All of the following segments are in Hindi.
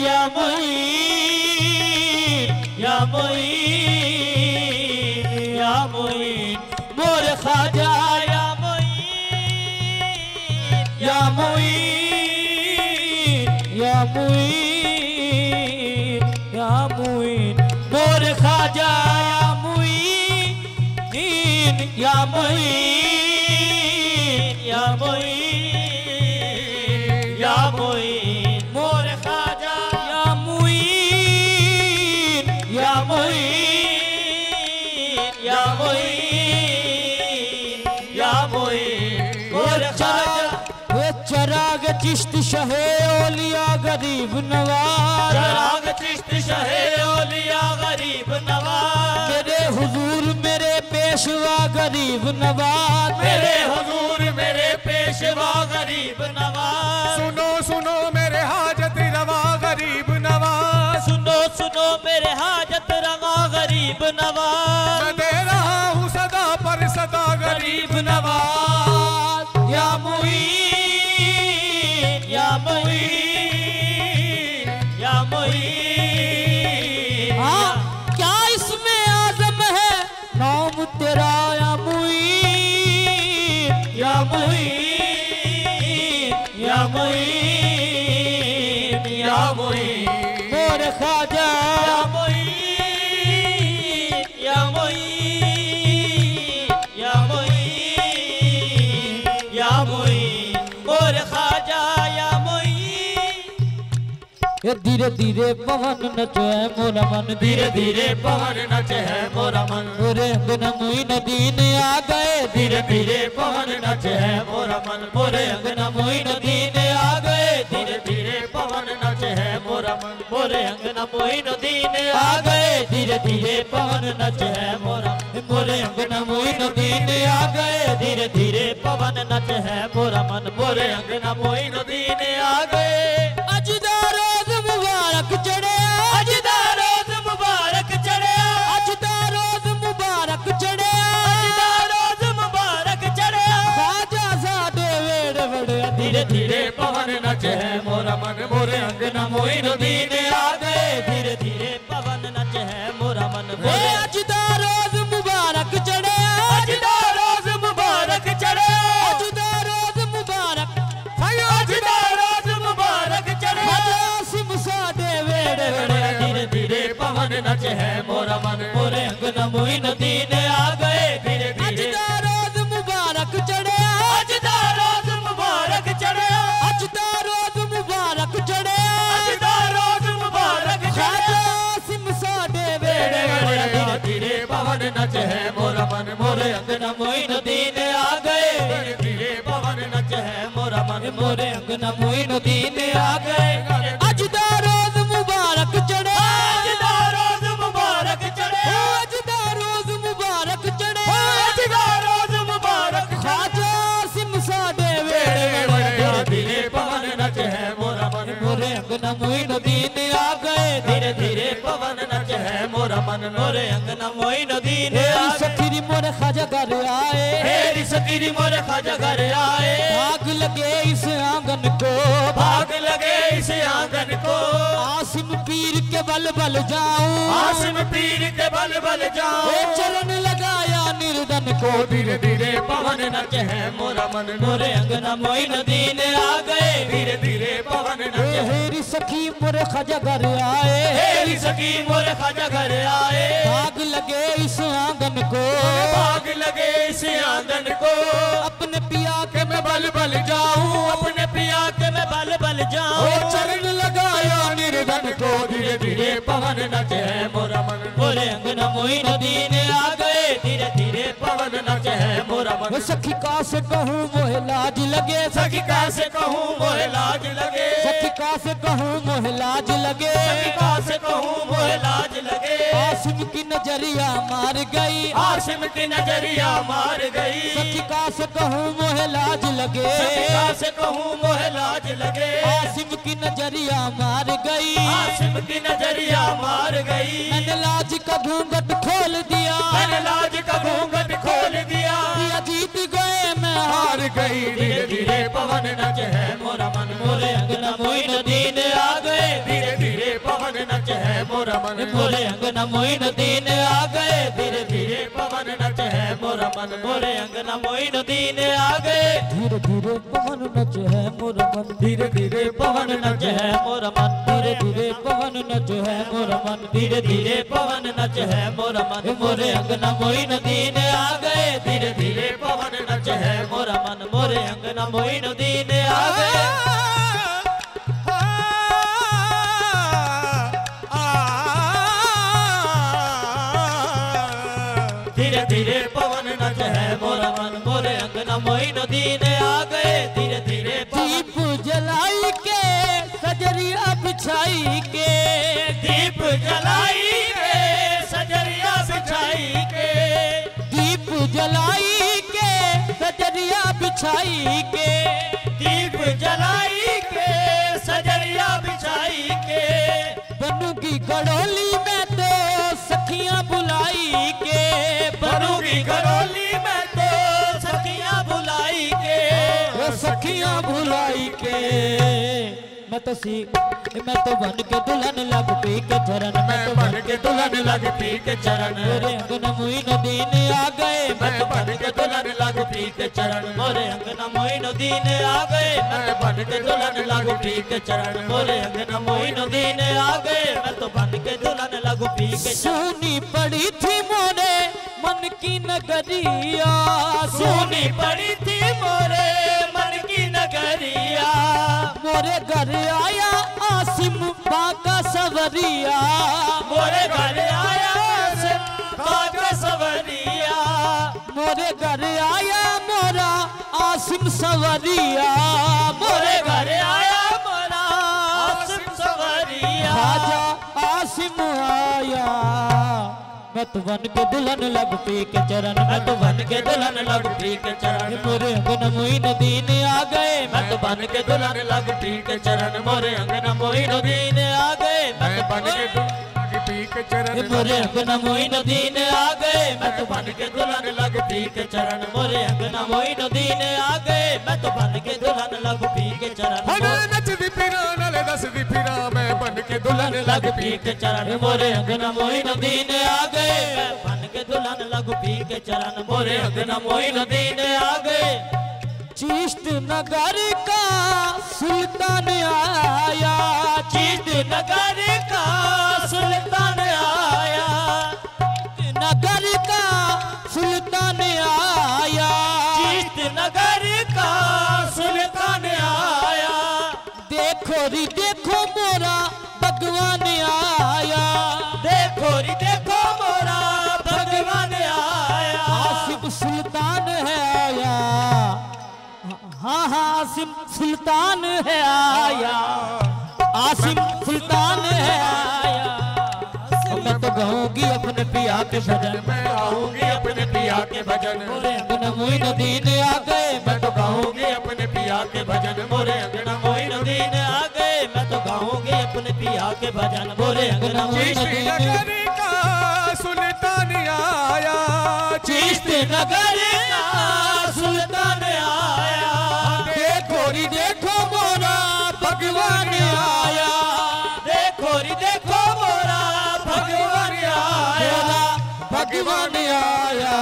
या मुईन या मुईन या मुईन मोर ख्वाजा या मुईन या मुईन या मुईन या मुईन मोर ख्वाजा या मुईन या मुईन या मुईन या मुईन मोर ख्वाजा या मुईन या मुईन या मुईन या मुईन मोर ख्वाजा। वो चराग चिश्त शहे औलिया गरीब नवाज, चराग चिश्त शहे औलिया गरीब नवाज, मेरे हुजूर मेरे पेशवा गरीब नवाज, मेरे हुजूर मेरे पेशवा गरीब नवाज। सुनो सुनो मेरे हाजत रवा गरीब नवाज, सुनो सुनो मेरे हाजत रवा गरीब नवाज, मैं दे रहा हूँ सदा पर सदा गरीब नवाज। या मुईन या मुईन या मुईन। हाँ क्या इसमें आजम है नाम तेरा या मुईन या मुईन या मुईन या मुईन मोर ख्वाजा या मुईन या मुईन या मुईन या मुईन मोर ख्वाजा या मुईन। ये धीरे धीरे पवन नचे मोरा मन, धीरे धीरे पवन नचे है मोरा मन, मोरे अंगन मोइनुद्दीन आ गए, धीरे धीरे पवन नचे है मोरा मन, मोरे अंगना मोइनुद्दीन आ गए, धीरे धीरे पवन नचे है मोरा मन, मोरे अंगना मोइनुद्दीन आ गए, धीरे धीरे पवन नचे है मोरा, मोरे अंगना मोइनुद्दीन आ गए, धीरे धीरे पवन नचे है मोरा मन, मोरे अंगना मोइनुद्दीन आ गए। अज दा रोज मुबारक चढ़े, अज दा रोज मुबारक चढ़े, अज दा रोज मुबारक चढ़े, अज दा रोज मुबारक चढ़े, ख्वाजा साडे वेड़ वड़े धीरे धीरे पवन नचे है मोरा मन, मोरे अंगना मोइनुद्दीन आ गए, धीरे धीरे पवन नचे है मोरा मन, मोरे अज दा रोज मुबारक चढ़े, अज दा रोज मुबारक चढ़े, अज दा रोज मुबारक अज दा रोज मुबारक चढ़े, ख्वाजा सिम साडे वेड़ वड़े धीरे धीरे पवन नचे है मोरा मन, मोरे अंगना मोइनुद्दीन आ गए, धीरे अज धीरे दा रोज मुबारक चढ़े, अज दा रोज मुबारक चढ़े, अज दा रोज मुबारक चढ़े, अज दा रोज मुबारक चढ़े, ख्वाजा सिम साडे वेड़ वड़े धीरे धीरे पवन नचे है मोरा मन, मोरे अंगना मोइनुद्दीन आ गए, धीरे धीरे पवन नचे है मोरा मन, मोरे अंगना मोइनुद्दीन आ गए। अज दा रोज मुबारक चढ़े, अज दा रोज मुबारक चढ़े, अज दा रोज मुबारक चढ़े, अज दा रोज मुबारक ख्वाजा सिम साडे वेड़ धीरे वड़े धीरे पवन नचे है मोरा मन, मोरे अंगना मोइनुद्दीन आ गए, धीरे धीरे पवन नचे है मोरा मन, मोरे अंगना मोइनुद्दीन आ गए। सखीरी मोरे ख्वाजा घर आए, हेरी सकीरी मोरे ख्वाजा घर आए, भाग लगे इस आंगन को, भाग लगे इस आंगन को, आसिम पीर के बल बल जाऊं, आसिम पीर के बल बल जाओ, ए चरण लगाया निर्धन को, धीरे धीरे पवन नचे है मोरा मन, मोरे अंगना मोइनुद्दीन आ गए, धीरे धीरे पवन नचे है। हेरी सखी मोरे ख्वाजा घर आए, हेरी सकी मोरे ख्वाजा घर आए, भाग लगे इस आंगन को, भाग लगे इस आंगन को, अपने पिया के मैं बल बल जाऊं, अपने पिया के मैं बल बल ओ जाऊं, चरण लगाया निर्धन को, धीरे धीरे पवन नचे है मोरा मन, मोरे अंगना मोइनुद्दीन आ गए, धीरे धीरे पवन नचे है मोरा मन। सखी का से कहूँ मोहे लाज लगे, सखी का से कहूँ मोहे लाज लगे, सखी का से कहूँ मोहे लाज लगे, सखी का से कहूँ मोहे लाज लगे, आसिम की नजरिया मार गई, आसिम की नजरिया मार गई, सखी का से कहूँ मोहे लाज लगे, सखी का से कहूँ मोहे लाज लगे, आसिम की नजरिया मार गई, आसिम की नजरिया मार गई, मैंने लाज का घूंघट खोल दिया, मैंने लाज का घूंघट खोल दिया, दिया जीत गए मैं हार गई, धीरे धीरे पवन नचे है मोरा मन, मोरे अंगना मोइनुद्दीन आ गए, धीरे मोरा मन मोरे अंगना मोइनुद्दीन आ गए धीरे धीरे पवन नच है मोरा मन मोरे अंगना मोइनुद्दीन आ गए धीरे धीरे पवन नच है मोरा मन धीरे धीरे पवन नच है मोरा मन धीरे धीरे पवन नच है मोरा मन धीरे धीरे पवन नच है मोरा मन मोरे अंगना मोइनुद्दीन आ गए धीरे धीरे पवन नच है मोरा मन मोरे अंगना मोइनुद्दीन आ गए धीरे धीरे पवन नच है मोरा मन मोरे अंगना मोइनुद्दीन आ गए धीरे धीरे दीप जलाई के सजरिया बिछाई के दीप जलाई के सजरिया बिछाई के दीप जलाई के सजरिया बिछाई के दीप जलाई के सजरिया बिछाई के बनू की गड़ोली में तो सखियां बुलाई के बनू की गड़ोली में तो सखियां बुलाई के सखियां बुलाई के मैं तो बन के दुल्हन लग पी के चरण मैं तो बन के दुल्हन लग पी के चरण मेरे अंगना मोइनुद्दीन आ गए मैं तो बन के दुल्हन लग पी के चरण मोरे अंगना मोइनुद्दीन आ गए मैं बन के दुल्हन लग पी के चरण मोरे अंगना मोइनुद्दीन आ गए मैं तो बन के दुल्हन लग पी के सोनी पड़ी थी मोरे मन की नगरिया सोनी पड़ी थी मोरे मन की नगरिया मोरे घर आया आसिम बाका सवरिया मोरे घर आया बाका सवरिया मोरे घर आया मोरा आसिम सवरिया मोरे घर आया मोरा आसिम सवरिया राजा आसिम आया मैं तो बन के दुल्हन लग पी के चरण मैं तो बन के दुल्हन लग पी के चरण मोरे अंगना मोइनुद्दीन आ गए मैं तो बन के दुल्हन लग पी के चरण मोरे अंगना मोइनुद्दीन आ गए मैं तो बन के लग पी के चरण मोरे अंगना मोइनुद्दीन आ गए मैं तो बन के दुल्हन लग पी के चरण मोरे अंगना मोइनुद्दीन आ गए मैं तो बन के दुल्हन लग पी के चरण हने नचदी फिरा नाले दसदी फिरा मैं बन के दुल्हन लग पी के चरण मोरे अंगना मोइनुद्दीन आ गए मैं बन के दुल्हन लग पी के चरण मोरे अंगना मोइनुद्दीन आ गए चिश्त नगर का सुल्तान आया चिश्त नगर का सुल्तान आया नगर का सुल्तान आया चिश्त नगर का सुल्तान आया देखो री देखो मोरा भगवान आया देखो री देखो मोरा भगवान आया आसिम सुल्तान है आया हाँ हाँ आसिम सुल्तान है आया आसिम सुल्तान है आया मैं तो गाऊंगी अपने पिया के भजन मैं आऊंगी अपने पिया के भजन मोरे अंगना मोइनुद्दीन आ गए मैं तो गाऊंगी अपने पिया के भजन मोरे अंगना मोइनुद्दीन आ गए मैं तो गाऊंगी अपने पिया के भजन मोरे अंगना मोइनुद्दीन नगर का सुल्तान आया चिश्त नगर का सुल्तान आया देखो री देखो मोरा भगवान आया देखो री देखो मोरा भगवान आया भगवान आया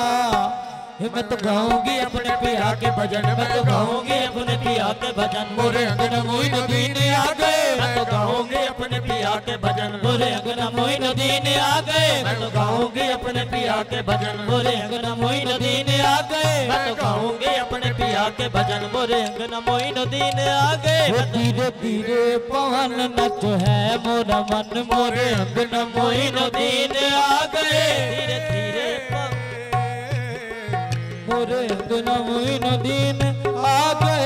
मैं तो गाऊंगी अपने पिया के भजन मैं तो गाऊंगी अपने पिया के भजन मोरे अंगना मोइनुद्दीन आ गए मैं तो गाऊंगी अपने पिया के भजन मोरे अंगना मोइनुद्दीन आ गए मैं तो गाऊंगी अपने पिया के भजन मोरे अंगना मोइनुद्दीन आ गए मैं तो गाऊंगी अपने पिया के भजन मोरे अंगना मोइनुद्दीन आ गए मैं तो धीरे धीरे पवन नच है मोरा मन मोरे अंगना मोइनुद्दीन आ गए धीरे धीरे मोरे अंगना मोइनुद्दीन आ गए